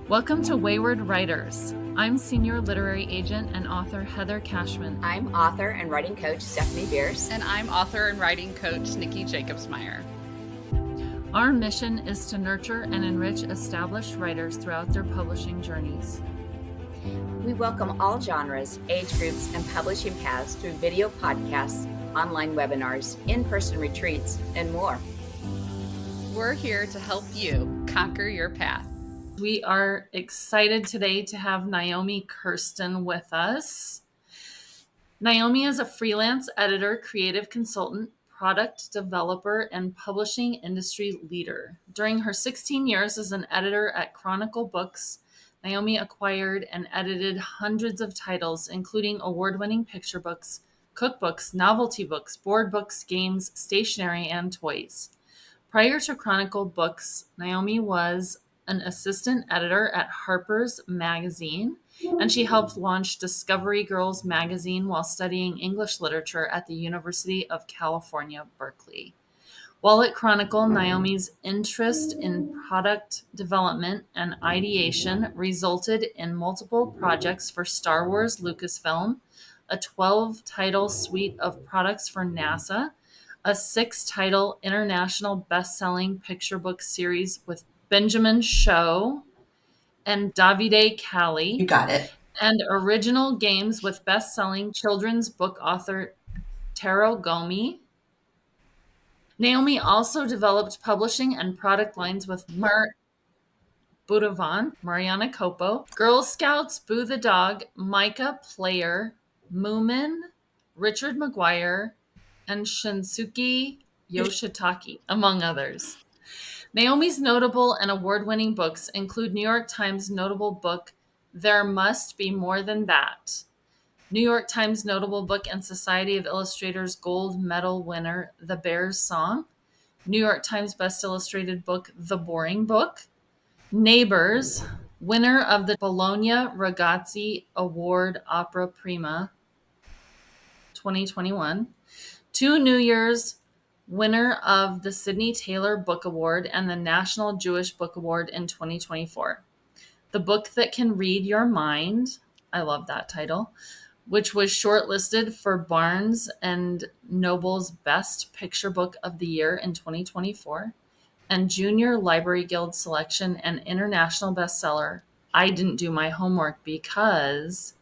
Welcome to Wayward Writers. I'm senior literary agent and author Heather Cashman. I'm author and writing coach Stephanie Bearce. And I'm author and writing coach Nicki Jacobsmeyer. Our mission is to nurture and enrich established writers throughout their publishing journeys. We welcome all genres, age groups, and publishing paths through video podcasts, online webinars, in-person retreats, and more. We're here to help you conquer your path. We are excited today to have Naomi Kirsten with us. Naomi is a freelance editor, creative consultant, product developer, and publishing industry leader. During her 16 years as an editor at Chronicle Books, Naomi acquired and edited hundreds of titles, including award-winning picture books, cookbooks, novelty books, board books, games, stationery, and toys. Prior to Chronicle Books, Naomi was an assistant editor at Harper's Magazine, and she helped launch Discovery Girls magazine while studying English literature at the University of California, Berkeley. While at Chronicle, Naomi's interest in product development and ideation resulted in multiple projects for Star Wars Lucasfilm, a 12-title suite of products for NASA, a 6-title international best-selling picture book series with Benjamin Shaw and Davide Calli. You got it. And original games with best-selling children's book author Taro Gomi. Naomi also developed publishing and product lines with Mar Budavan, Mariana Copo, Girl Scouts, Boo the Dog, Micah Player, Moomin, Richard McGuire, and Shinsuke Yoshitaki, among others. Naomi's notable and award-winning books include New York Times notable book, There Must Be More Than That, New York Times notable book and Society of Illustrators gold medal winner, The Bear's Song, New York Times best illustrated book, The Boring Book, Neighbors, winner of the Bologna Ragazzi Award Opera Prima 2021, 2 New Year's winner of the Sidney Taylor Book Award and the National Jewish Book Award in 2024. The Book That Can Read Your Mind, I love that title, which was shortlisted for Barnes and Noble's Best Picture Book of the Year in 2024, and Junior Library Guild selection and international bestseller, I Didn't Do My Homework Because,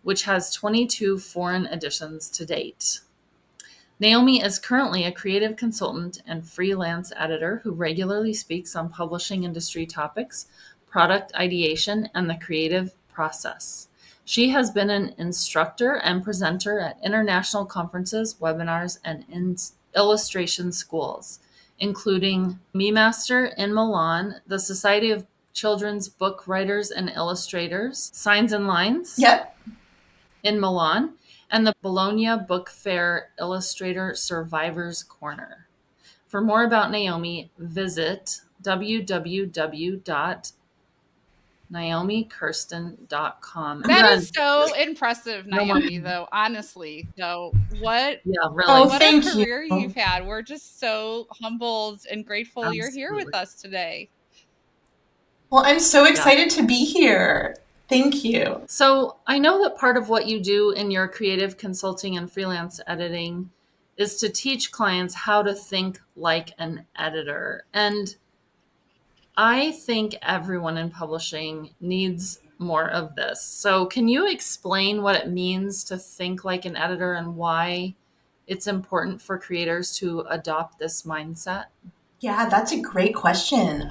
which has 22 foreign editions to date. Naomi is currently a creative consultant and freelance editor who regularly speaks on publishing industry topics, product ideation, and the creative process. She has been an instructor and presenter at international conferences, webinars, and illustration schools, including MeMaster in Milan, the Society of Children's Book Writers and Illustrators, Signs and Lines in Milan, and the Bologna Book Fair Illustrator Survivors Corner. For more about Naomi, visit www.naomikirsten.com. That is so impressive, Naomi, though, honestly. So what thank a career you. you've had. We're just so humbled and grateful you're here with us today. Well, I'm so excited to be here. Thank you. So I know that part of what you do in your creative consulting and freelance editing is to teach clients how to think like an editor. And I think everyone in publishing needs more of this. So can you explain what it means to think like an editor and why it's important for creators to adopt this mindset? Yeah, that's a great question.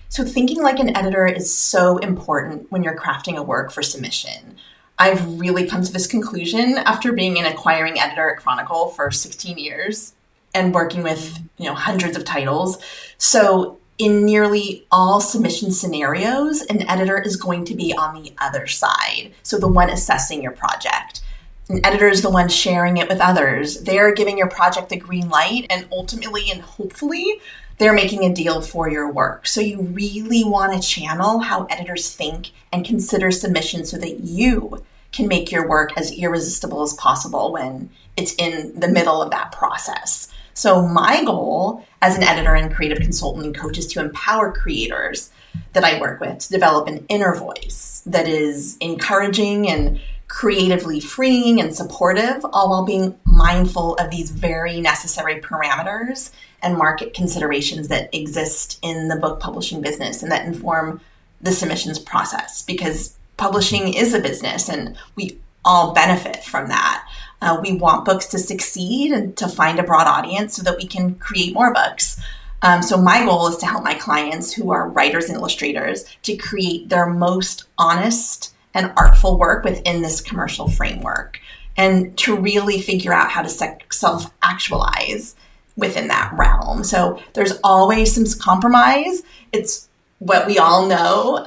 So thinking like an editor is so important when you're crafting a work for submission. I've really come to this conclusion after being an acquiring editor at Chronicle for 16 years and working with, hundreds of titles. So in nearly all submission scenarios, an editor is going to be on the other side. So the one assessing your project. An editor is the one sharing it with others. They're giving your project the green light, and ultimately and hopefully they're making a deal for your work. So you really want to channel how editors think and consider submissions so that you can make your work as irresistible as possible when it's in the middle of that process. So my goal as an editor and creative consultant and coach is to empower creators that I work with to develop an inner voice that is encouraging and creatively freeing and supportive, all while being mindful of these very necessary parameters and market considerations that exist in the book publishing business and that inform the submissions process, because publishing is a business and we all benefit from that. We want books to succeed and to find a broad audience so that we can create more books. So my goal is to help my clients who are writers and illustrators to create their most honest and artful work within this commercial framework, and to really figure out how to self-actualize within that realm. So there's always some compromise. It's what we all know.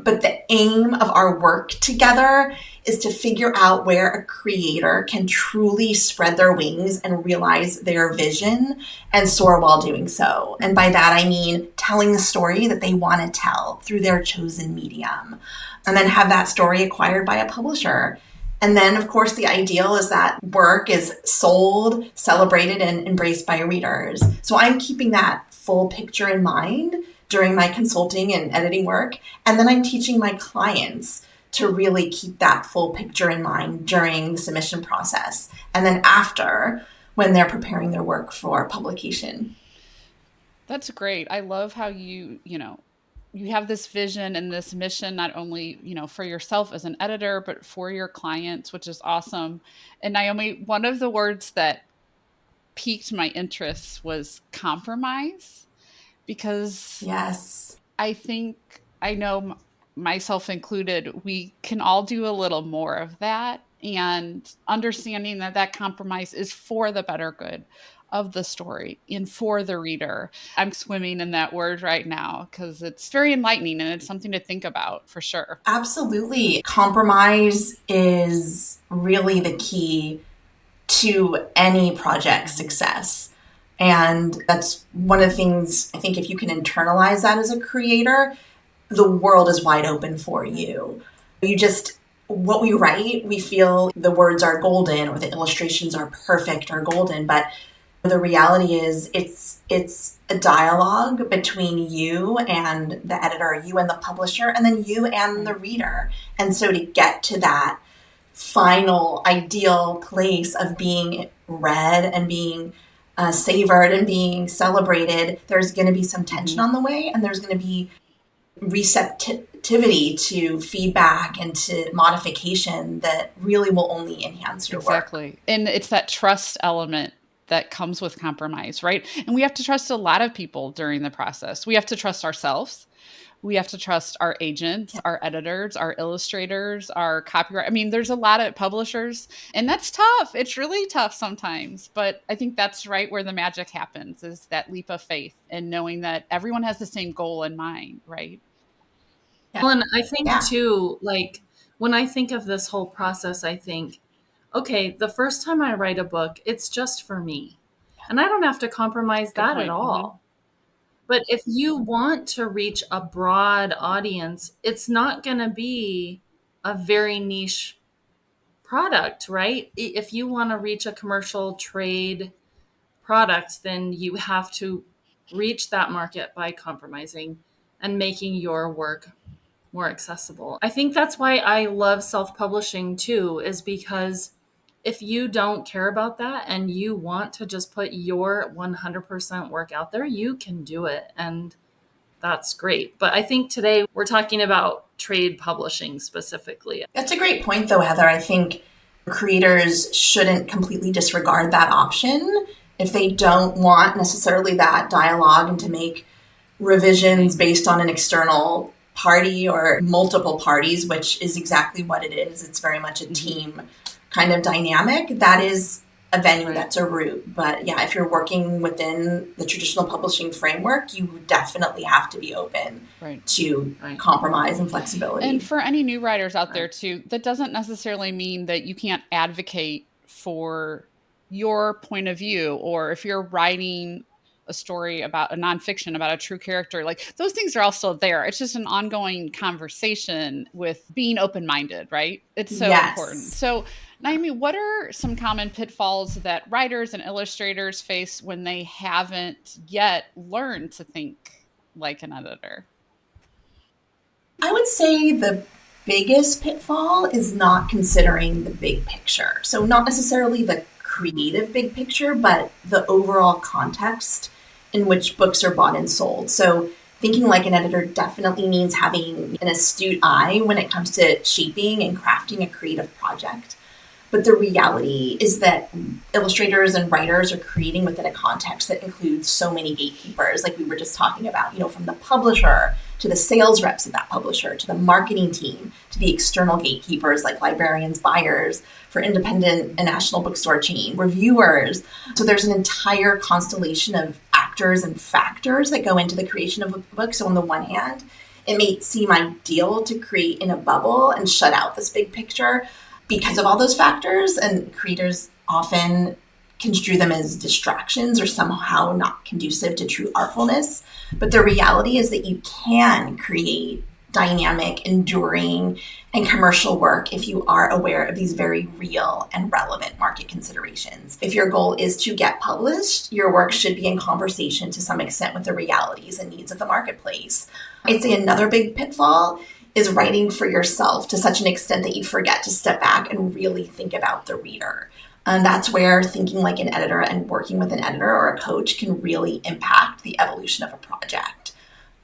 But the aim of our work together is to figure out where a creator can truly spread their wings and realize their vision and soar while doing so. And by that, I mean telling the story that they want to tell through their chosen medium, and then have that story acquired by a publisher. And then, of course, the ideal is that work is sold, celebrated, and embraced by readers. So I'm keeping that full picture in mind during my consulting and editing work. And then I'm teaching my clients to really keep that full picture in mind during the submission process. And then after, when they're preparing their work for publication. That's great. I love how you have this vision and this mission, not only, for yourself as an editor, but for your clients, which is awesome. And Naomi, one of the words that piqued my interest was compromise, because Yes. I think, I know myself included, we can all do a little more of that, and understanding that that compromise is for the better good of the story and for the reader. I'm swimming in that word right now because it's very enlightening and it's something to think about for sure. Absolutely. Compromise is really the key to any project success. And that's one of the things, I think, if you can internalize that as a creator, the world is wide open for you. What we write, we feel the words are golden or the illustrations are perfect or golden, but the reality is it's a dialogue between you and the editor, you and the publisher, and then you and the reader. And so to get to that final ideal place of being read and being savored and being celebrated, there's going to be some tension on the way, and there's going to be receptivity to feedback and to modification that really will only enhance your work. Exactly. And it's that trust element that comes with compromise, right? And we have to trust a lot of people during the process. We have to trust ourselves. We have to trust our agents, our editors, our illustrators, our copyright. I mean, there's a lot of publishers, and that's tough. It's really tough sometimes, but I think that's right where the magic happens, is that leap of faith and knowing that everyone has the same goal in mind, right? Well, and I think too, like when I think of this whole process, I think, okay, the first time I write a book, it's just for me. And I don't have to compromise that at all. But if you want to reach a broad audience, it's not going to be a very niche product, right? If you want to reach a commercial trade product, then you have to reach that market by compromising and making your work more accessible. I think that's why I love self-publishing too, is because if you don't care about that and you want to just put your 100% work out there, you can do it. And that's great. But I think today we're talking about trade publishing specifically. That's a great point, though, Heather. I think creators shouldn't completely disregard that option if they don't want necessarily that dialogue and to make revisions based on an external party or multiple parties, which is exactly what it is. It's very much a team kind of dynamic. That is a venue, that's a route. But yeah, if you're working within the traditional publishing framework, you definitely have to be open to compromise and flexibility. And for any new writers out there too, that doesn't necessarily mean that you can't advocate for your point of view, or if you're writing a story about a nonfiction about a true character, like those things are also there. It's just an ongoing conversation with being open-minded, right? It's so important. So Naomi, what are some common pitfalls that writers and illustrators face when they haven't yet learned to think like an editor? I would say the biggest pitfall is not considering the big picture. So, not necessarily the creative big picture, but the overall context in which books are bought and sold. So, thinking like an editor definitely means having an astute eye when it comes to shaping and crafting a creative project. But the reality is that illustrators and writers are creating within a context that includes so many gatekeepers, like we were just talking about, from the publisher to the sales reps of that publisher, to the marketing team, to the external gatekeepers like librarians, buyers, for independent and national bookstore chain, reviewers. So there's an entire constellation of actors and factors that go into the creation of a book. So on the one hand, it may seem ideal to create in a bubble and shut out this big picture because of all those factors, and creators often construe them as distractions or somehow not conducive to true artfulness. But the reality is that you can create dynamic, enduring, and commercial work if you are aware of these very real and relevant market considerations. If your goal is to get published, your work should be in conversation to some extent with the realities and needs of the marketplace. I'd say another big pitfall is writing for yourself to such an extent that you forget to step back and really think about the reader. And that's where thinking like an editor and working with an editor or a coach can really impact the evolution of a project.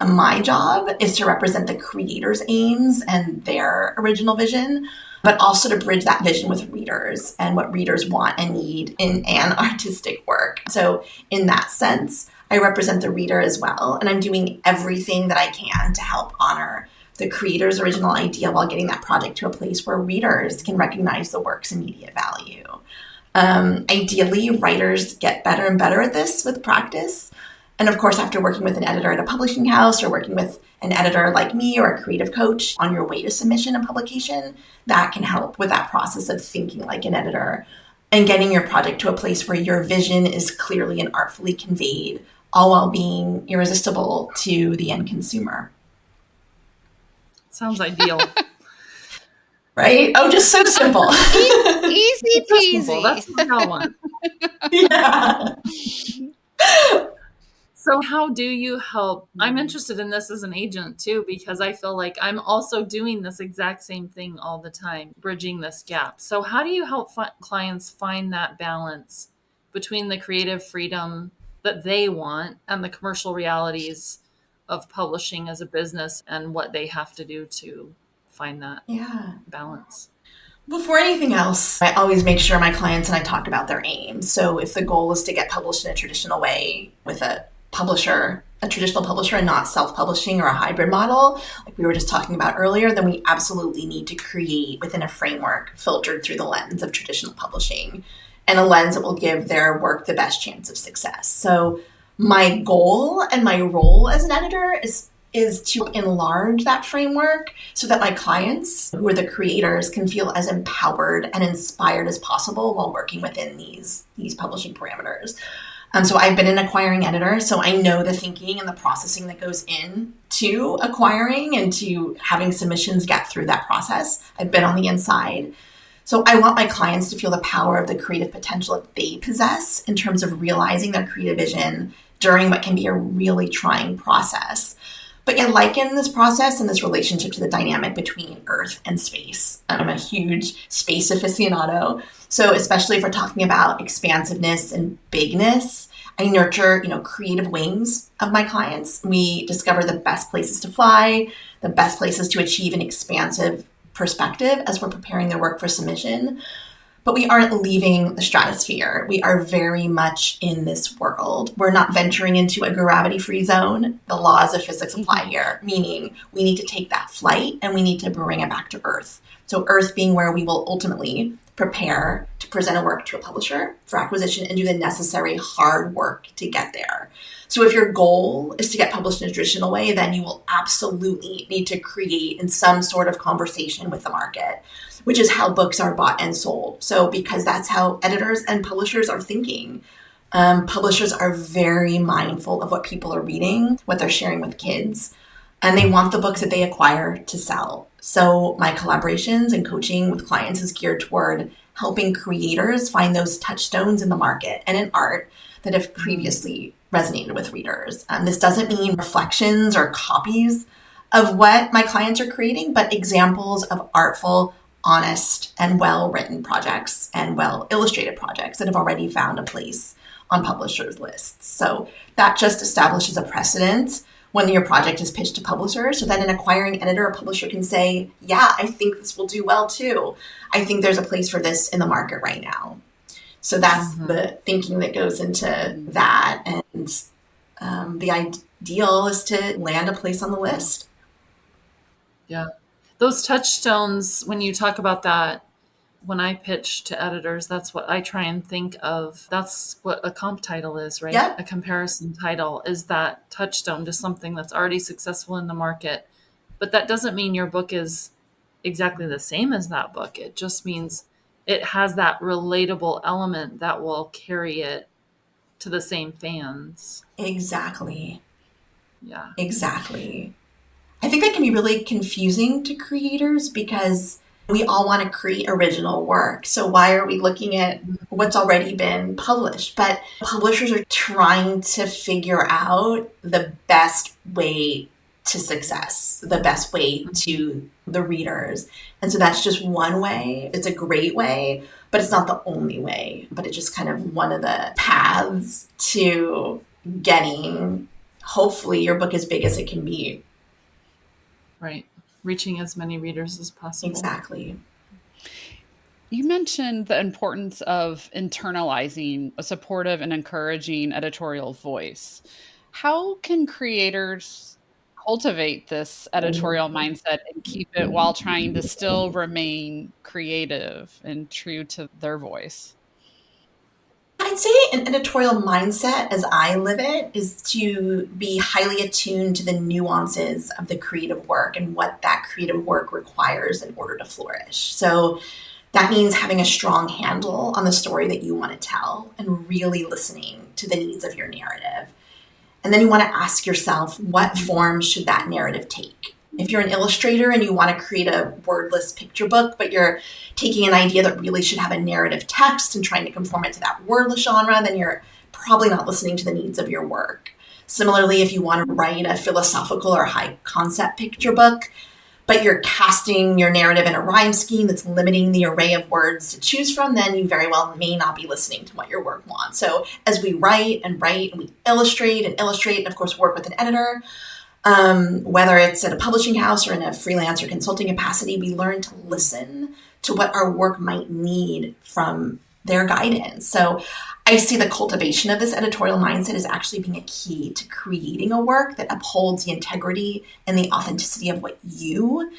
My job is to represent the creator's aims and their original vision, but also to bridge that vision with readers and what readers want and need in an artistic work. So in that sense, I represent the reader as well, and I'm doing everything that I can to help honor the creator's original idea while getting that project to a place where readers can recognize the work's immediate value. Ideally, writers get better and better at this with practice. And of course, after working with an editor at a publishing house or working with an editor like me or a creative coach on your way to submission and publication, that can help with that process of thinking like an editor and getting your project to a place where your vision is clearly and artfully conveyed, all while being irresistible to the end consumer. Sounds ideal. Right? Oh, just so simple. Easy peasy. That's what I want. Yeah. So how do you help? I'm interested in this as an agent too, because I feel like I'm also doing this exact same thing all the time, bridging this gap. So how do you help clients find that balance between the creative freedom that they want and the commercial realities of publishing as a business and what they have to do to find that balance? Before anything else, I always make sure my clients and I talk about their aims. So if the goal is to get published in a traditional way with a traditional publisher and not self-publishing or a hybrid model, like we were just talking about earlier, then we absolutely need to create within a framework filtered through the lens of traditional publishing and a lens that will give their work the best chance of success. So my goal and my role as an editor is to enlarge that framework so that my clients, who are the creators, can feel as empowered and inspired as possible while working within these publishing parameters. So I've been an acquiring editor, so I know the thinking and the processing that goes into acquiring and to having submissions get through that process. I've been on the inside. So I want my clients to feel the power of the creative potential that they possess in terms of realizing their creative vision during what can be a really trying process. But I liken this process and this relationship to the dynamic between earth and space. I'm a huge space aficionado. So especially if we're talking about expansiveness and bigness, I nurture, creative wings of my clients. We discover the best places to fly, the best places to achieve an expansive perspective as we're preparing their work for submission. But we aren't leaving the stratosphere. We are very much in this world. We're not venturing into a gravity-free zone. The laws of physics apply here, meaning we need to take that flight and we need to bring it back to Earth. So Earth being where we will ultimately prepare to present a work to a publisher for acquisition and do the necessary hard work to get there. So if your goal is to get published in a traditional way, then you will absolutely need to create in some sort of conversation with the market, which is how books are bought and sold. So because that's how editors and publishers are thinking. Publishers are very mindful of what people are reading, what they're sharing with kids, and they want the books that they acquire to sell. So my collaborations and coaching with clients is geared toward helping creators find those touchstones in the market and in art that have previously resonated with readers. This doesn't mean reflections or copies of what my clients are creating, but examples of artful, honest, and well-written projects and well-illustrated projects that have already found a place on publishers' lists. So that just establishes a precedent when your project is pitched to publishers. So then an acquiring editor or publisher can say, yeah, I think this will do well too. I think there's a place for this in the market right now. So that's the thinking that goes into that. And the ideal is to land a place on the list. Yeah. Those touchstones, when you talk about that, when I pitch to editors, that's what I try and think of. That's what a comp title is, right? Yep. A comparison title is that touchstone to something that's already successful in the market. But that doesn't mean your book is exactly the same as that book. It just means it has that relatable element that will carry it to the same fans. Exactly. Yeah. Exactly. I think that can be really confusing to creators because we all want to create original work. So why are we looking at what's already been published? But publishers are trying to figure out the best way to success, the best way to the readers. And so that's just one way. It's a great way, but it's not the only way. But it's just kind of one of the paths to getting, hopefully, your book as big as it can be. Right. Reaching as many readers as possible. Exactly. You mentioned the importance of internalizing a supportive and encouraging editorial voice. How can creators cultivate this editorial mindset and keep it while trying to still remain creative and true to their voice? I'd say an editorial mindset, as I live it, is to be highly attuned to the nuances of the creative work and what that creative work requires in order to flourish. So that means having a strong handle on the story that you want to tell and really listening to the needs of your narrative. And then you want to ask yourself, what form should that narrative take? If you're an illustrator and you want to create a wordless picture book, but you're taking an idea that really should have a narrative text and trying to conform it to that wordless genre, then you're probably not listening to the needs of your work. Similarly, if you want to write a philosophical or high concept picture book, but you're casting your narrative in a rhyme scheme that's limiting the array of words to choose from, then you very well may not be listening to what your work wants. So as we write and we illustrate, and of course work with an editor, whether it's at a publishing house or in a freelance or consulting capacity, we learn to listen to what our work might need from their guidance. So I see the cultivation of this editorial mindset as actually being a key to creating a work that upholds the integrity and the authenticity of what you,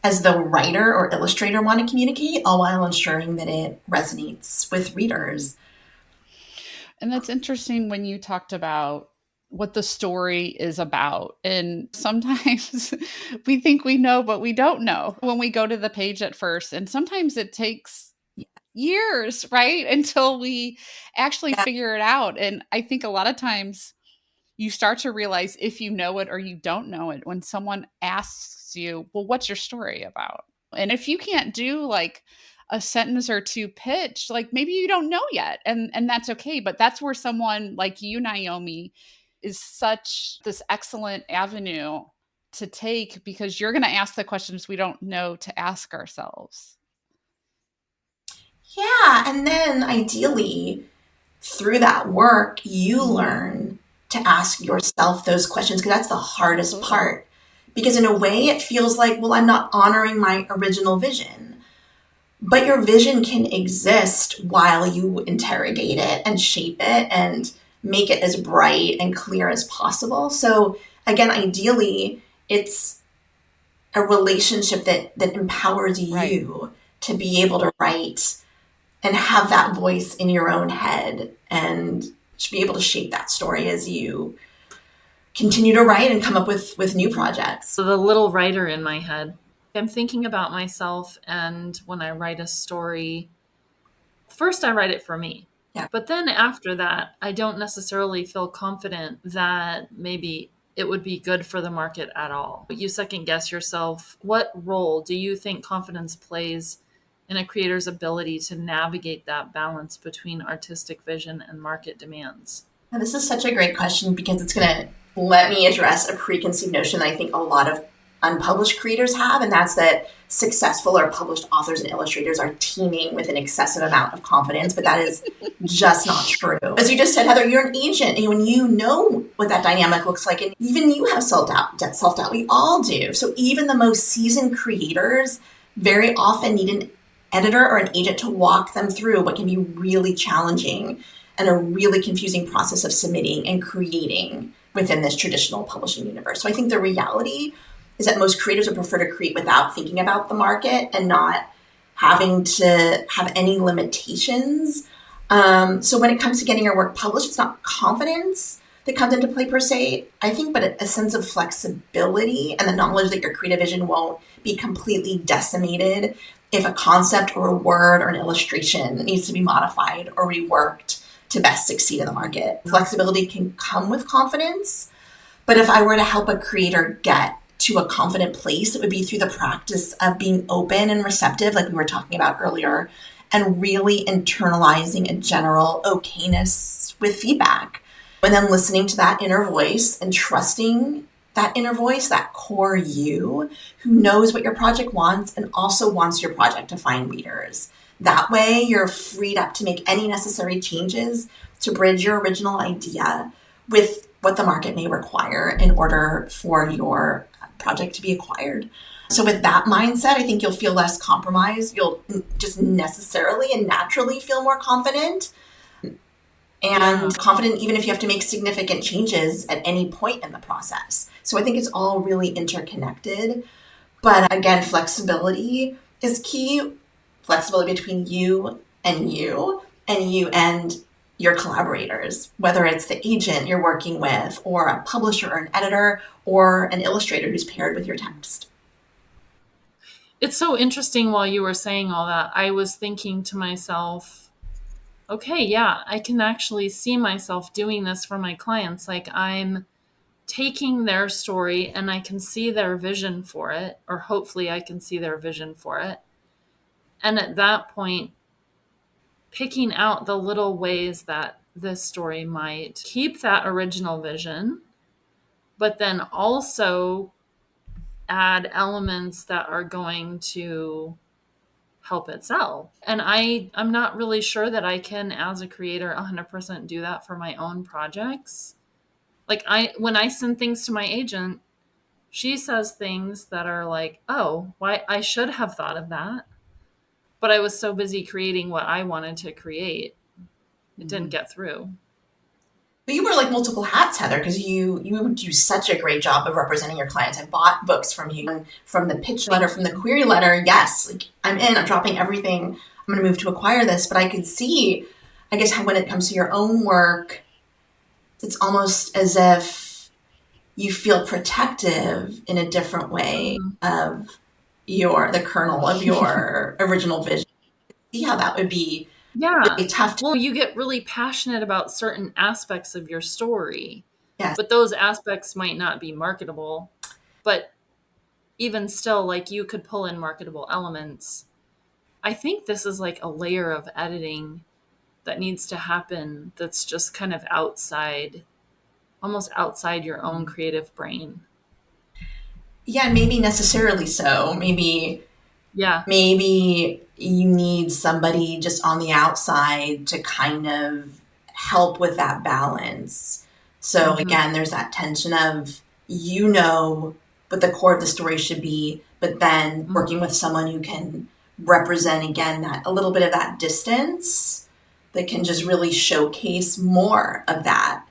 as the writer or illustrator, want to communicate, all while ensuring that it resonates with readers. And that's interesting when you talked about what the story is about. And sometimes we think we know, but we don't know when we go to the page at first. And sometimes it takes years, right? Until we actually figure it out. And I think a lot of times you start to realize if you know it or you don't know it when someone asks you, well, what's your story about? And if you can't do like a sentence or two pitch, like maybe you don't know yet. And that's okay. But that's where someone like you, Naomi, is such this excellent avenue to take because you're going to ask the questions we don't know to ask ourselves. Yeah, and then ideally, through that work, you learn to ask yourself those questions because that's the hardest part. Because in a way, it feels like, well, I'm not honoring my original vision. But your vision can exist while you interrogate it and shape it and make it as bright and clear as possible. So again, ideally, it's a relationship that empowers you to be able to write and have that voice in your own head and to be able to shape that story as you continue to write and come up with new projects. So the little writer in my head, I'm thinking about myself, and when I write a story, first I write it for me. Yeah. But then after that, I don't necessarily feel confident that maybe it would be good for the market at all. But you second guess yourself. What role do you think confidence plays in a creator's ability to navigate that balance between artistic vision and market demands? Now, this is such a great question because it's going to let me address a preconceived notion that I think a lot of unpublished creators have, and that's that successful or published authors and illustrators are teeming with an excessive amount of confidence, but that is just not true. As you just said, Heather, you're an agent, and when you know what that dynamic looks like, and even you have self-doubt, we all do. So even the most seasoned creators very often need an editor or an agent to walk them through what can be really challenging and a really confusing process of submitting and creating within this traditional publishing universe. So I think the reality is that most creators would prefer to create without thinking about the market and not having to have any limitations. So when it comes to getting your work published, it's not confidence that comes into play per se, I think, but a sense of flexibility and the knowledge that your creative vision won't be completely decimated if a concept or a word or an illustration needs to be modified or reworked to best succeed in the market. Flexibility can come with confidence, but if I were to help a creator get to a confident place, it would be through the practice of being open and receptive, like we were talking about earlier, and really internalizing a general okayness with feedback. And then listening to that inner voice and trusting that inner voice, that core you, who knows what your project wants and also wants your project to find readers. That way, you're freed up to make any necessary changes to bridge your original idea with what the market may require in order for your project to be acquired. So with that mindset, I think you'll feel less compromised. You'll just necessarily and naturally feel more confident and confident even if you have to make significant changes at any point in the process. So I think it's all really interconnected. But again, flexibility is key. Flexibility between you and you and your collaborators, whether it's the agent you're working with or a publisher or an editor or an illustrator who's paired with your text. It's so interesting while you were saying all that, I was thinking to myself, okay, yeah, I can actually see myself doing this for my clients. Like I'm taking their story and I can see their vision for it, or hopefully I can see their vision for it. And at that point, picking out the little ways that this story might keep that original vision, but then also add elements that are going to help it sell. And I'm not really sure that I can, as a creator, 100% do that for my own projects. Like when I send things to my agent, she says things that are like, oh, why I should have thought of that. But I was so busy creating what I wanted to create. It didn't get through. But you wear like multiple hats, Heather, because you do such a great job of representing your clients. I bought books from you, from the pitch letter, from the query letter. Yes, like I'm in, I'm dropping everything. I'm going to move to acquire this. But I could see, I guess, how when it comes to your own work, it's almost as if you feel protective in a different way of the kernel of your original vision. See how that would be really tough to. Well, you get really passionate about certain aspects of your story. Yes. But those aspects might not be marketable. But even still, like you could pull in marketable elements. I think this is like a layer of editing that needs to happen that's just kind of outside, almost outside your own creative brain. Yeah, maybe necessarily so. Maybe you need somebody just on the outside to kind of help with that balance. So again, there's that tension of, what the core of the story should be, but then working with someone who can represent, again, that a little bit of that distance that can just really showcase more of that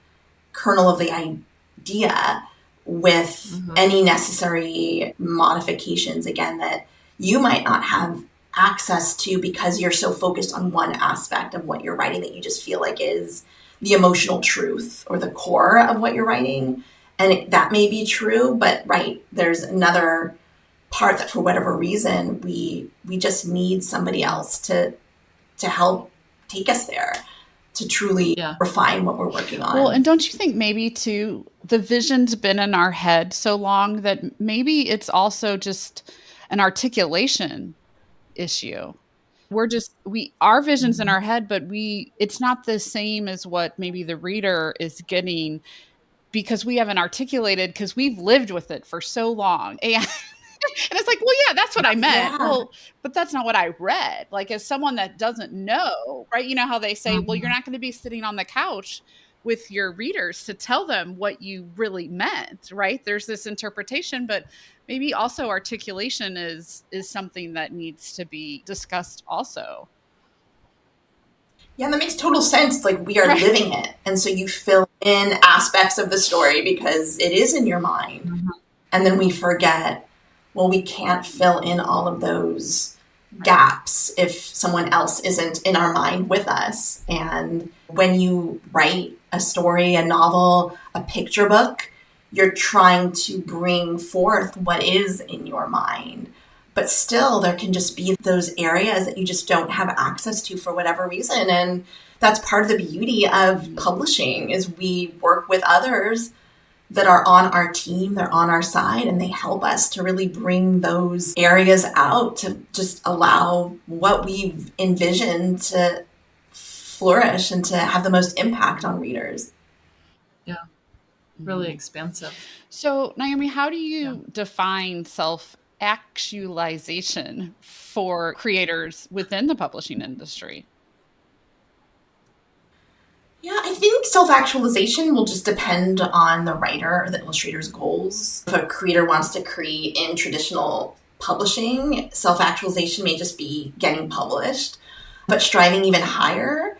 kernel of the idea with any necessary modifications, again, that you might not have access to because you're so focused on one aspect of what you're writing that you just feel like is the emotional truth or the core of what you're writing. And that may be true, but there's another part that for whatever reason, we just need somebody else to help take us there, to truly refine what we're working on. Well, and don't you think maybe too, the vision's been in our head so long that maybe it's also just an articulation issue? our vision's in our head, but it's not the same as what maybe the reader is getting, because we haven't articulated, because we've lived with it for so long. And it's like, well, yeah, that's what I meant. Yeah. Well, but that's not what I read. Like, as someone that doesn't know, right? You know how they say, well, you're not going to be sitting on the couch with your readers to tell them what you really meant, right? There's this interpretation, but maybe also articulation is something that needs to be discussed also. Yeah, that makes total sense. Like, we are Right. living it. And so you fill in aspects of the story because it is in your mind. Mhm. And then we forget, well, we can't fill in all of those gaps if someone else isn't in our mind with us. And when you write a story, a novel, a picture book, you're trying to bring forth what is in your mind. But still, there can just be those areas that you just don't have access to for whatever reason. And that's part of the beauty of publishing is we work with others that are on our team, they're on our side, and they help us to really bring those areas out to just allow what we've envisioned to flourish and to have the most impact on readers. Yeah, really expansive. So, Naomi, how do you define self-actualization for creators within the publishing industry? Yeah, I think self-actualization will just depend on the writer or the illustrator's goals. If a creator wants to create in traditional publishing, self-actualization may just be getting published. But striving even higher,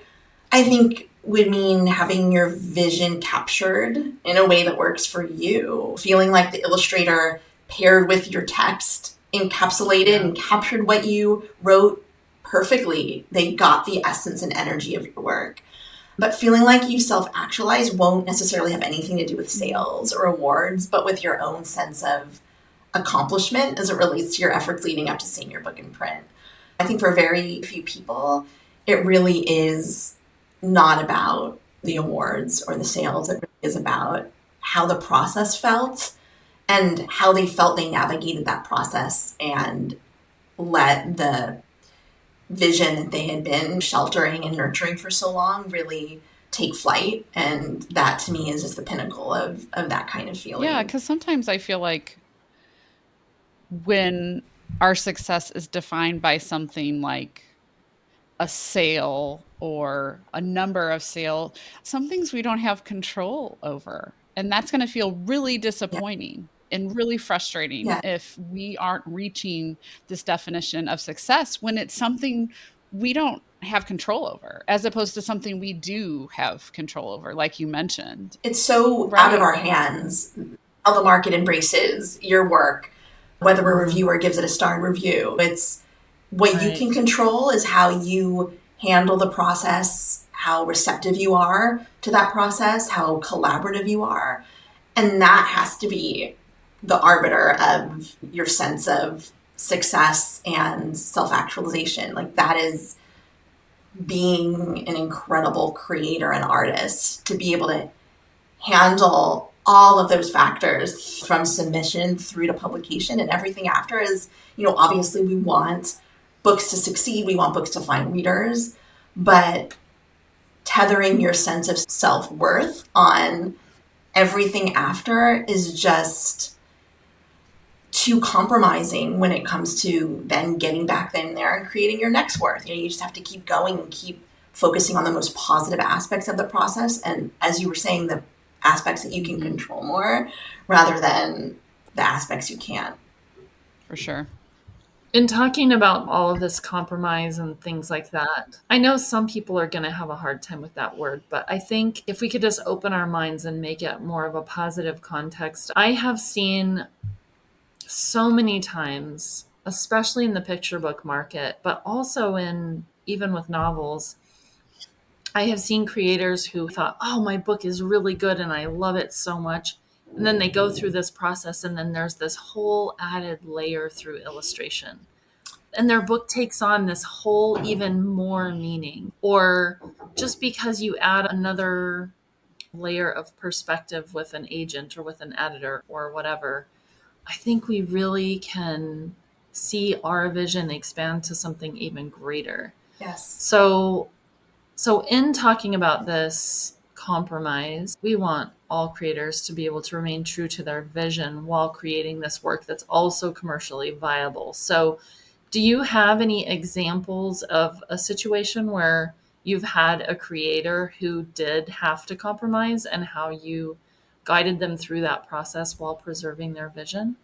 I think, would mean having your vision captured in a way that works for you. Feeling like the illustrator paired with your text, encapsulated and captured what you wrote perfectly. They got the essence and energy of your work. But feeling like you self-actualize won't necessarily have anything to do with sales or awards, but with your own sense of accomplishment as it relates to your efforts leading up to seeing your book in print. I think for very few people, it really is not about the awards or the sales. It really is about how the process felt and how they felt they navigated that process and let the vision that they had been sheltering and nurturing for so long really take flight. And that to me is just the pinnacle of that kind of feeling. Yeah, because sometimes I feel like when our success is defined by something like a sale or a number of sale, some things we don't have control over. And that's going to feel really Yeah. disappointing and really frustrating Yeah. if we aren't reaching this definition of success when it's something we don't have control over, as opposed to something we do have control over, like you mentioned. It's so out of Right. our hands how the market embraces your work, whether a reviewer gives it a star review. It's what you can control is how you handle the process, how receptive you are to that process, how collaborative you are. And that has to be the arbiter of your sense of success and self-actualization. Like, that is being an incredible creator and artist, to be able to handle all of those factors from submission through to publication, and everything after is, obviously we want books to succeed, we want books to find readers, but tethering your sense of self-worth on everything after is just too compromising when it comes to then getting back in there and creating your next work. You just have to keep going and keep focusing on the most positive aspects of the process. And as you were saying, the aspects that you can control more rather than the aspects you can't. For sure. In talking about all of this compromise and things like that, I know some people are going to have a hard time with that word, but I think if we could just open our minds and make it more of a positive context, I have seen so many times, especially in the picture book market, but also in even with novels, I have seen creators who thought, oh, my book is really good and I love it so much. And then they go through this process, and then there's this whole added layer through illustration. And their book takes on this whole even more meaning. Or just because you add another layer of perspective with an agent or with an editor or whatever, I think we really can see our vision expand to something even greater. Yes. So in talking about this compromise, we want all creators to be able to remain true to their vision while creating this work that's also commercially viable. So do you have any examples of a situation where you've had a creator who did have to compromise and how you guided them through that process while preserving their vision?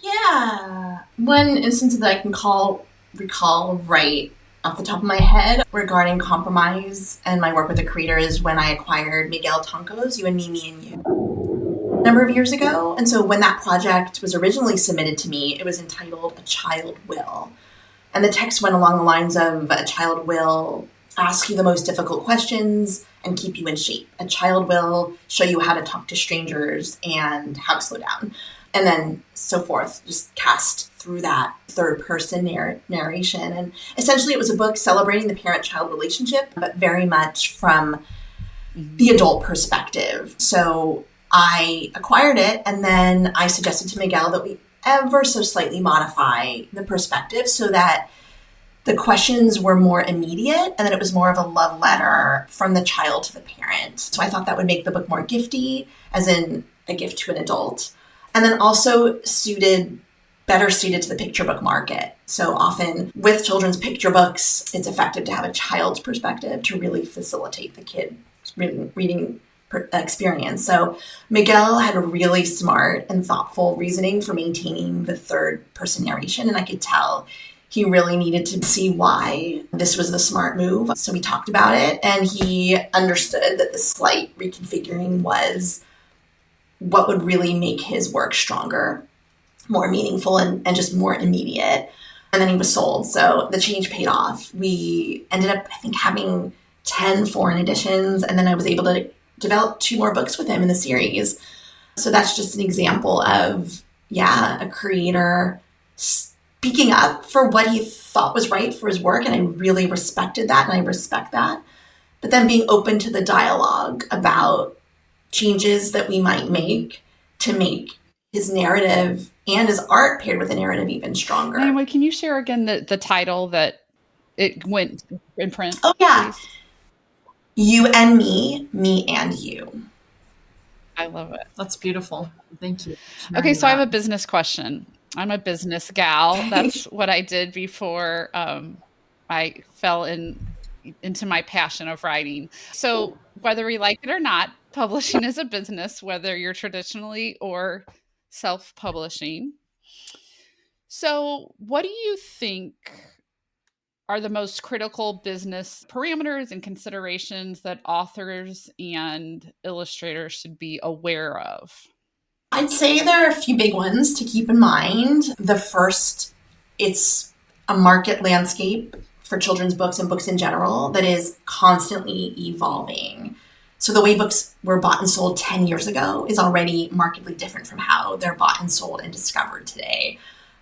Yeah. One instance that I can recall right off the top of my head regarding compromise and my work with a creator is when I acquired Miguel Tonko's You and Me and You a number of years ago. And so when that project was originally submitted to me, it was entitled A Child Will. And the text went along the lines of a child will ask you the most difficult questions and keep you in shape. A child will show you how to talk to strangers and how to slow down. And then so forth, just cast through that third person narration. And essentially it was a book celebrating the parent-child relationship, but very much from the adult perspective. So I acquired it, and then I suggested to Miguel that we ever so slightly modify the perspective so that the questions were more immediate and that it was more of a love letter from the child to the parent. So I thought that would make the book more gifty, as in a gift to an adult. And then also better suited to the picture book market. So often with children's picture books, it's effective to have a child's perspective to really facilitate the kid reading experience. So Miguel had a really smart and thoughtful reasoning for maintaining the third person narration. And I could tell he really needed to see why this was the smart move. So we talked about it, and he understood that the slight reconfiguring was what would really make his work stronger, more meaningful, and just more immediate. And then he was sold. So the change paid off. We ended up, I think, having 10 foreign editions, and then I was able to develop 2 more books with him in the series. So that's just an example of, a creator speaking up for what he thought was right for his work, and I really respected that, and I respect that. But then being open to the dialogue about changes that we might make to make his narrative and his art paired with a narrative even stronger. Anyway, can you share again the title that it went in print? Oh, yeah. Please? You and Me and You. I love it. That's beautiful. Thank you. Okay, so I have a business question. I'm a business gal. That's what I did before I fell into my passion of writing. So whether we like it or not, publishing is a business, whether you're traditionally or self-publishing. So what do you think are the most critical business parameters and considerations that authors and illustrators should be aware of? I'd say there are a few big ones to keep in mind. The first, it's a market landscape for children's books and books in general that is constantly evolving. So the way books were bought and sold 10 years ago is already markedly different from how they're bought and sold and discovered today.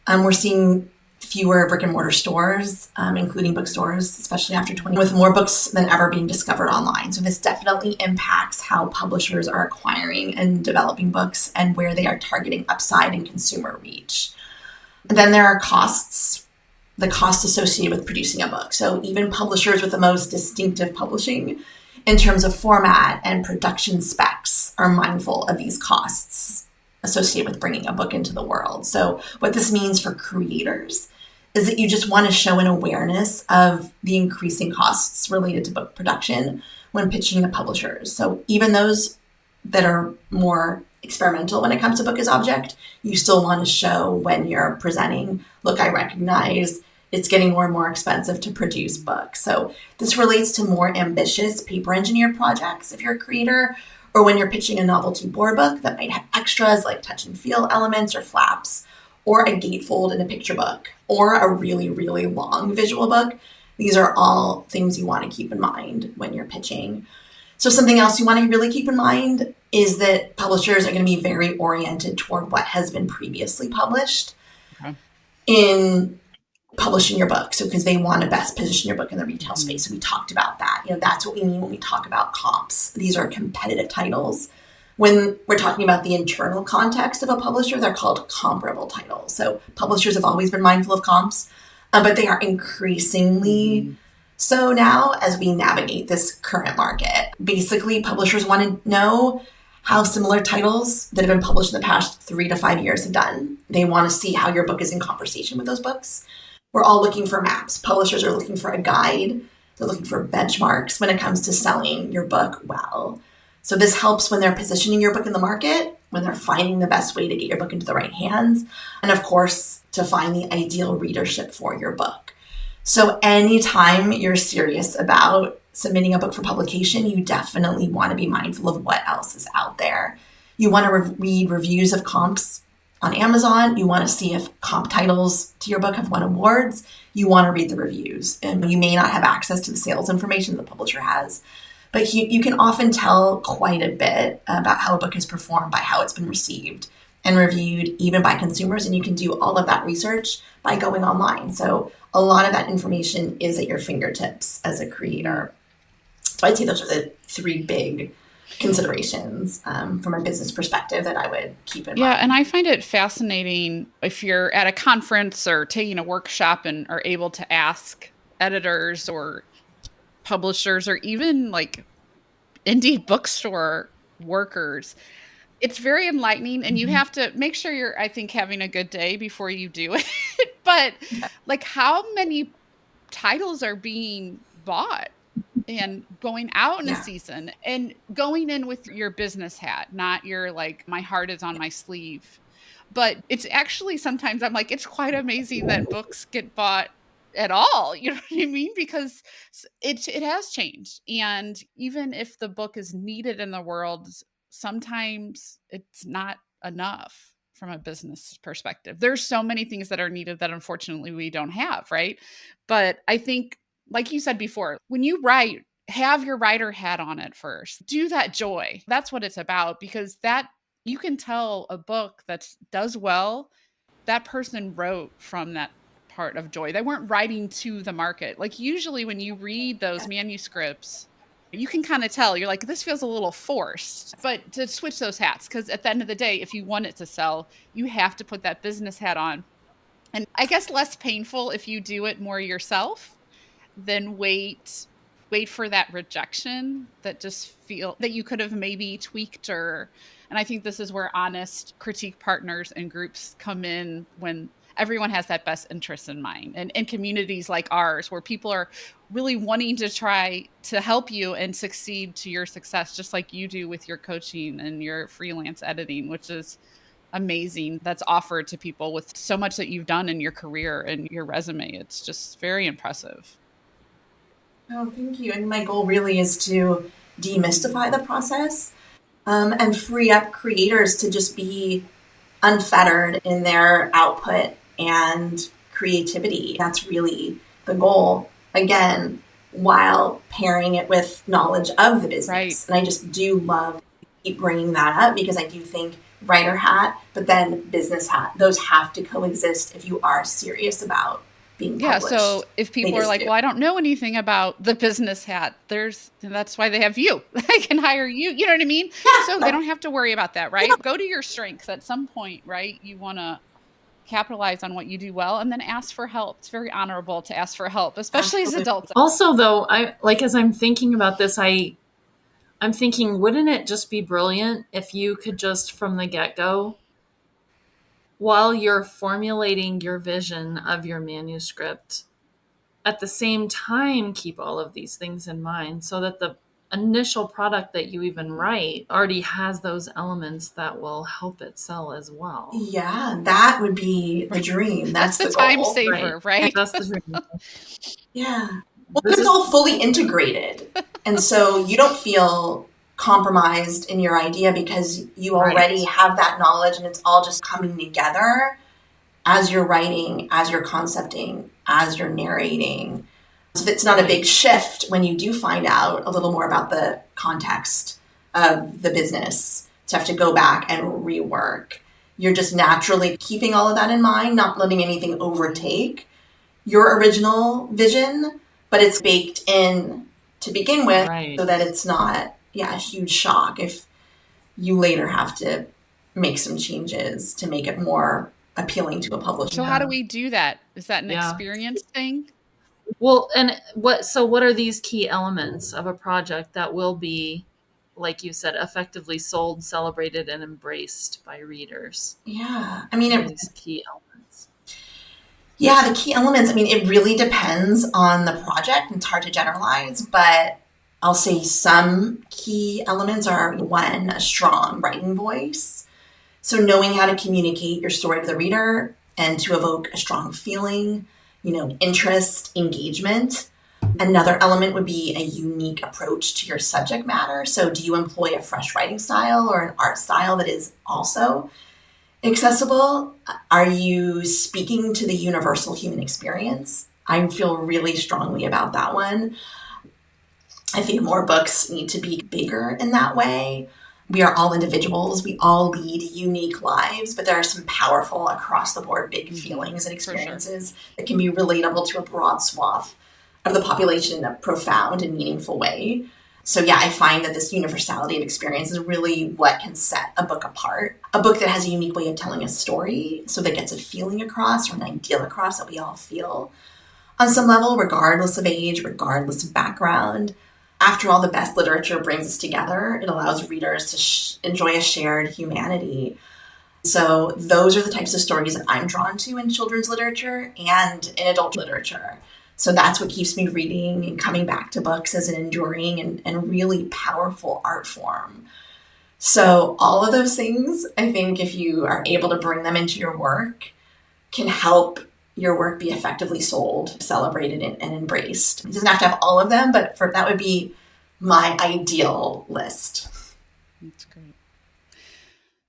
We're seeing fewer brick and mortar stores, including bookstores, especially after 20, with more books than ever being discovered online. So this definitely impacts how publishers are acquiring and developing books and where they are targeting upside and consumer reach. And then there are costs, the cost associated with producing a book. So even publishers with the most distinctive publishing in terms of format and production specs are mindful of these costs associated with bringing a book into the world. So what this means for creators is that you just want to show an awareness of the increasing costs related to book production when pitching to publishers. So even those that are more experimental when it comes to book as object, you still want to show when you're presenting, look, I recognize it's getting more and more expensive to produce books. So this relates to more ambitious paper engineered projects if you're a creator, or when you're pitching a novelty board book that might have extras like touch and feel elements or flaps, or a gatefold in a picture book, or a really, really long visual book. These are all things you want to keep in mind when you're pitching. So something else you want to really keep in mind is that publishers are going to be very oriented toward what has been previously published in publishing your book. So because they want to best position your book in the retail space. So we talked about that. That's what we mean when we talk about comps. These are competitive titles When we're talking about the internal context of a publisher, they're called comparable titles. So publishers have always been mindful of comps, but they are increasingly so now as we navigate this current market. Basically, publishers want to know how similar titles that have been published in the past 3 to 5 years have done. They want to see how your book is in conversation with those books. We're all looking for maps. Publishers are looking for a guide. They're looking for benchmarks when it comes to selling your book well. So this helps when they're positioning your book in the market, when they're finding the best way to get your book into the right hands, and of course, to find the ideal readership for your book. So anytime you're serious about submitting a book for publication, you definitely want to be mindful of what else is out there. You want to read reviews of comps on Amazon. You want to see if comp titles to your book have won awards. You want to read the reviews. And you may not have access to the sales information the publisher has, but you can often tell quite a bit about how a book has performed by how it's been received and reviewed, even by consumers. And you can do all of that research by going online. So a lot of that information is at your fingertips as a creator. So I'd say those are the 3 big considerations from a business perspective that I would keep in mind. Yeah, and I find it fascinating if you're at a conference or taking a workshop and are able to ask editors or publishers or even like indie bookstore workers. It's very enlightening, and you have to make sure you're, I think, having a good day before you do it. But like, how many titles are being bought and going out in a season and going in with your business hat, not your like, my heart is on my sleeve. But it's actually sometimes I'm like, it's quite amazing that books get bought at all. You know what I mean? Because it has changed. And even if the book is needed in the world, sometimes it's not enough from a business perspective. There's so many things that are needed that unfortunately we don't have, right? But I think, like you said before, when you write, have your writer hat on at first. Do that joy. That's what it's about, because that you can tell a book that does well, that person wrote from that part of joy. They weren't writing to the market. Like usually when you read those manuscripts, you can kind of tell, you're like, this feels a little forced. But to switch those hats, because at the end of the day, if you want it to sell, you have to put that business hat on. And I guess less painful if you do it more yourself than wait for that rejection that just feel that you could have maybe tweaked. Or and I think this is where honest critique partners and groups come in, when everyone has that best interest in mind, and in communities like ours where people are really wanting to try to help you and succeed to your success, just like you do with your coaching and your freelance editing, which is amazing. That's offered to people with so much that you've done in your career and your resume. It's just very impressive. Oh, thank you. And my goal really is to demystify the process and free up creators to just be unfettered in their output and creativity. That's really the goal. Again, while pairing it with knowledge of the business. Right. And I just do love keep bringing that up, because I do think writer hat, but then business hat, those have to coexist if you are serious about being published. Yeah, so if people are like, well, I don't know anything about the business hat, that's why they have you. They can hire you. You know what I mean? Yeah. So they don't have to worry about that, right? Go to your strengths at some point, right? You want to capitalize on what you do well, and then ask for help. It's very honorable to ask for help, especially as adults. Also, though, as I'm thinking about this, I'm thinking, wouldn't it just be brilliant if you could just from the get-go, while you're formulating your vision of your manuscript, at the same time keep all of these things in mind, so that the initial product that you even write already has those elements that will help it sell as well. Yeah, that would be the dream. That's the time goal. saver, right? That's the dream. Yeah. Well, it's all fully integrated. And so you don't feel compromised in your idea, because you already have that knowledge, and it's all just coming together as you're writing, as you're concepting, as you're narrating. So it's not a big shift when you do find out a little more about the context of the business to have to go back and rework. You're just naturally keeping all of that in mind, not letting anything overtake your original vision, but it's baked in to begin with, so that it's not a huge shock if you later have to make some changes to make it more appealing to a publisher. So how do we do that? Is that an Yeah. experience thing? Well, and what are these key elements of a project that will be, like you said, effectively sold, celebrated, and embraced by readers? Yeah. What are these key elements? Yeah, the key elements, it really depends on the project. It's hard to generalize, but I'll say some key elements are: one, a strong writing voice. So knowing how to communicate your story to the reader and to evoke a strong feeling, interest, engagement. Another element would be a unique approach to your subject matter. So do you employ a fresh writing style or an art style that is also accessible? Are you speaking to the universal human experience? I feel really strongly about that one. I think more books need to be bigger in that way. We are all individuals. We all lead unique lives, but there are some powerful across the board big feelings and experiences that can be relatable to a broad swath of the population in a profound and meaningful way. So yeah, I find that this universality of experience is really what can set a book apart. A book that has a unique way of telling a story, so that gets a feeling across or an ideal across that we all feel on some level, regardless of age, regardless of background. After all, the best literature brings us together. It allows readers to enjoy a shared humanity. So those are the types of stories that I'm drawn to in children's literature and in adult literature. So that's what keeps me reading and coming back to books as an enduring and really powerful art form. So all of those things, I think, if you are able to bring them into your work, can help your work be effectively sold, celebrated, and embraced. It doesn't have to have all of them, but that would be my ideal list. That's great.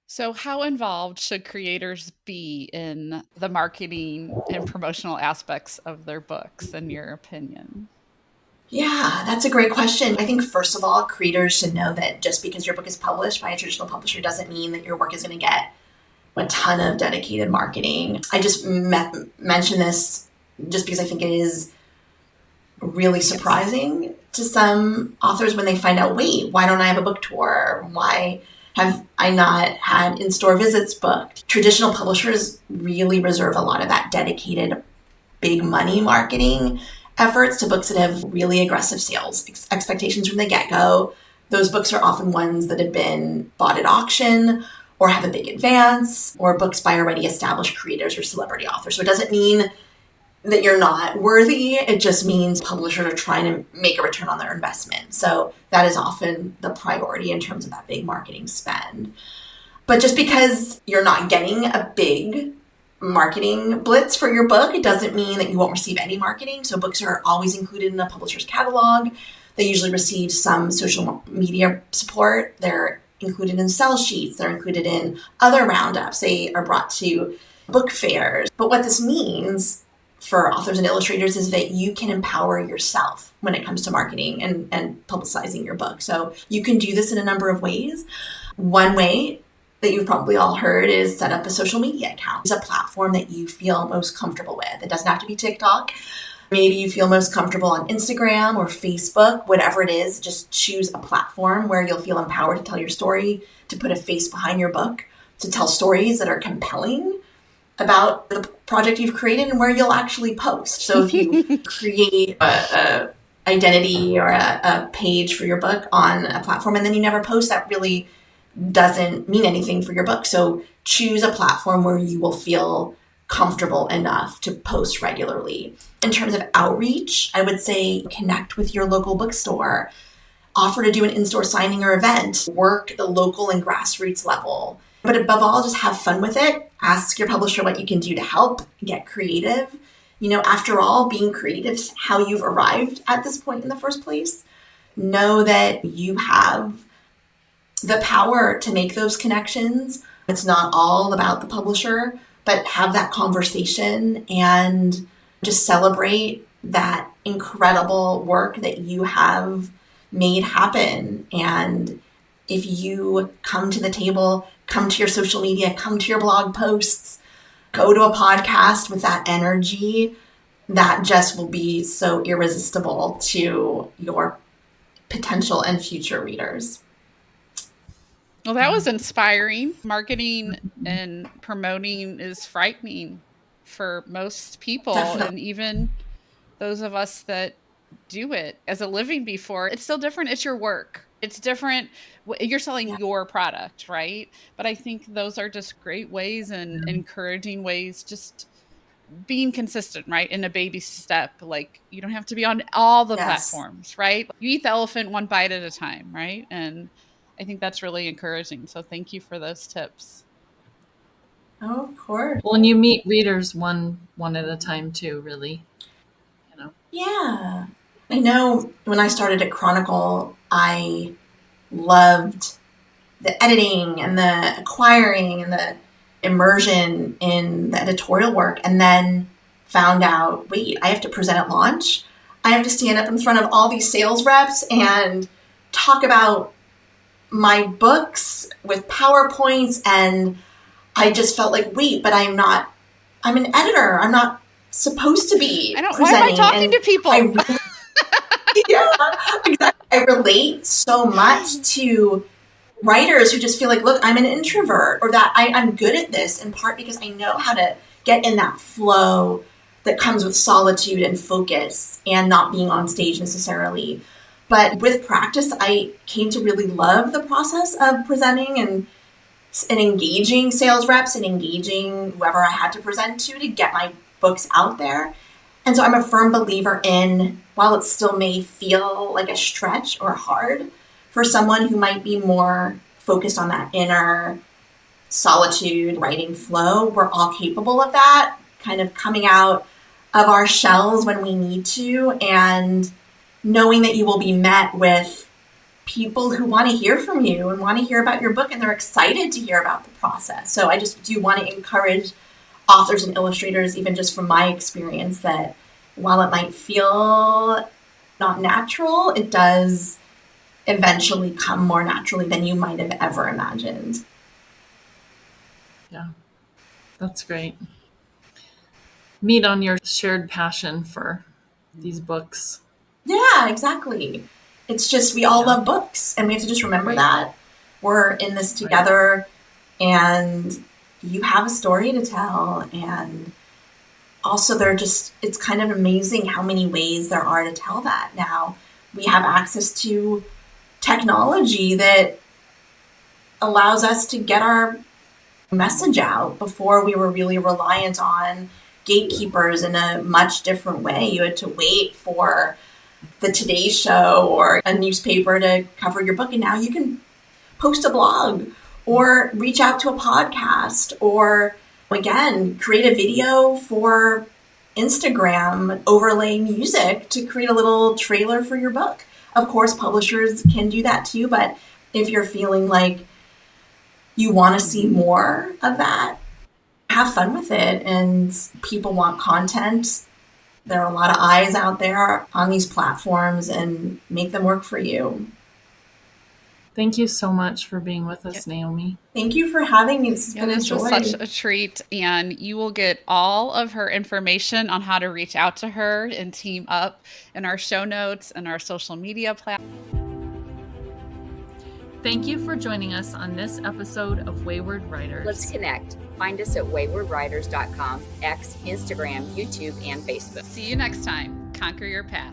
So how involved should creators be in the marketing and promotional aspects of their books, in your opinion? Yeah, that's a great question. I think, first of all, creators should know that just because your book is published by a traditional publisher doesn't mean that your work is going to get a ton of dedicated marketing. I just mention this just because I think it is really surprising to some authors when they find out, wait, why don't I have a book tour? Why have I not had in-store visits booked? Traditional publishers really reserve a lot of that dedicated big money marketing efforts to books that have really aggressive sales expectations from the get-go. Those books are often ones that have been bought at auction or have a big advance, or books by already established creators or celebrity authors. So it doesn't mean that you're not worthy. It just means publishers are trying to make a return on their investment. So that is often the priority in terms of that big marketing spend. But just because you're not getting a big marketing blitz for your book, it doesn't mean that you won't receive any marketing. So books are always included in a publisher's catalog. They usually receive some social media support. They're included in sell sheets. They're included in other roundups. They are brought to book fairs. But what this means for authors and illustrators is that you can empower yourself when it comes to marketing and publicizing your book. So you can do this in a number of ways. One way that you've probably all heard is set up a social media account. It's a platform that you feel most comfortable with. It doesn't have to be TikTok. Maybe you feel most comfortable on Instagram or Facebook, whatever it is. Just choose a platform where you'll feel empowered to tell your story, to put a face behind your book, to tell stories that are compelling about the project you've created and where you'll actually post. So if you create a identity or a page for your book on a platform and then you never post, that really doesn't mean anything for your book. So choose a platform where you will feel comfortable enough to post regularly. In terms of outreach, I would say connect with your local bookstore, offer to do an in-store signing or event, work the local and grassroots level. But above all, just have fun with it. Ask your publisher what you can do to help. Get creative. After all, being creative is how you've arrived at this point in the first place. Know that you have the power to make those connections. It's not all about the publisher, but have that conversation and just celebrate that incredible work that you have made happen. And if you come to the table, come to your social media, come to your blog posts, go to a podcast with that energy, that just will be so irresistible to your potential and future readers. Well, that was inspiring. Marketing and promoting is frightening for most people, Definitely. and even those of us that do it as a living before. It's still different. It's your work. It's different. You're selling Yeah. your product, right? But I think those are just great ways and encouraging ways, just being consistent, right? In a baby step. Like, you don't have to be on all the Yes. platforms, right? You eat the elephant one bite at a time, right? And I think that's really encouraging. So thank you for those tips. Oh, of course. Well, and you meet readers one at a time too, really. You know. Yeah. I know when I started at Chronicle, I loved the editing and the acquiring and the immersion in the editorial work, and then found out, wait, I have to present at launch. I have to stand up in front of all these sales reps and talk about my books with PowerPoints. And I just felt like, wait, but I'm an editor. I'm not supposed to I be don't, why am I presenting. talking And to I people? really, yeah, exactly. I relate so much to writers who just feel like, look, I'm an introvert, or that I'm good at this, in part because I know how to get in that flow that comes with solitude and focus and not being on stage necessarily. But with practice, I came to really love the process of presenting and engaging sales reps and engaging whoever I had to present to get my books out there. And so I'm a firm believer in, while it still may feel like a stretch or hard for someone who might be more focused on that inner solitude writing flow, we're all capable of that, kind of coming out of our shells when we need to, and knowing that you will be met with people who want to hear from you and want to hear about your book, and they're excited to hear about the process. So I just do want to encourage authors and illustrators, even just from my experience, that while it might feel not natural, it does eventually come more naturally than you might have ever imagined. Yeah, that's great. Meet on your shared passion for these books. Yeah, exactly. It's just, we all Yeah. love books, and we have to just remember Right. that we're in this together, and you have a story to tell. And also, it's kind of amazing how many ways there are to tell that now. We have access to technology that allows us to get our message out. Before, we were really reliant on gatekeepers in a much different way. You had to wait for the Today Show or a newspaper to cover your book, and now you can post a blog or reach out to a podcast, or again, create a video for Instagram, overlay music to create a little trailer for your book. Of course, publishers can do that too, but if you're feeling like you want to see more of that, have fun with it. And people want content. There are a lot of eyes out there on these platforms, and make them work for you. Thank you so much for being with us, Naomi. Thank you for having me. This has been a This was such joy. a treat. And you will get all of her information on how to reach out to her and team up in our show notes and our social media platforms. Thank you for joining us on this episode of Wayward Writers. Let's connect. Find us at waywardwriters.com, X, Instagram, YouTube, and Facebook. See you next time. Conquer your path.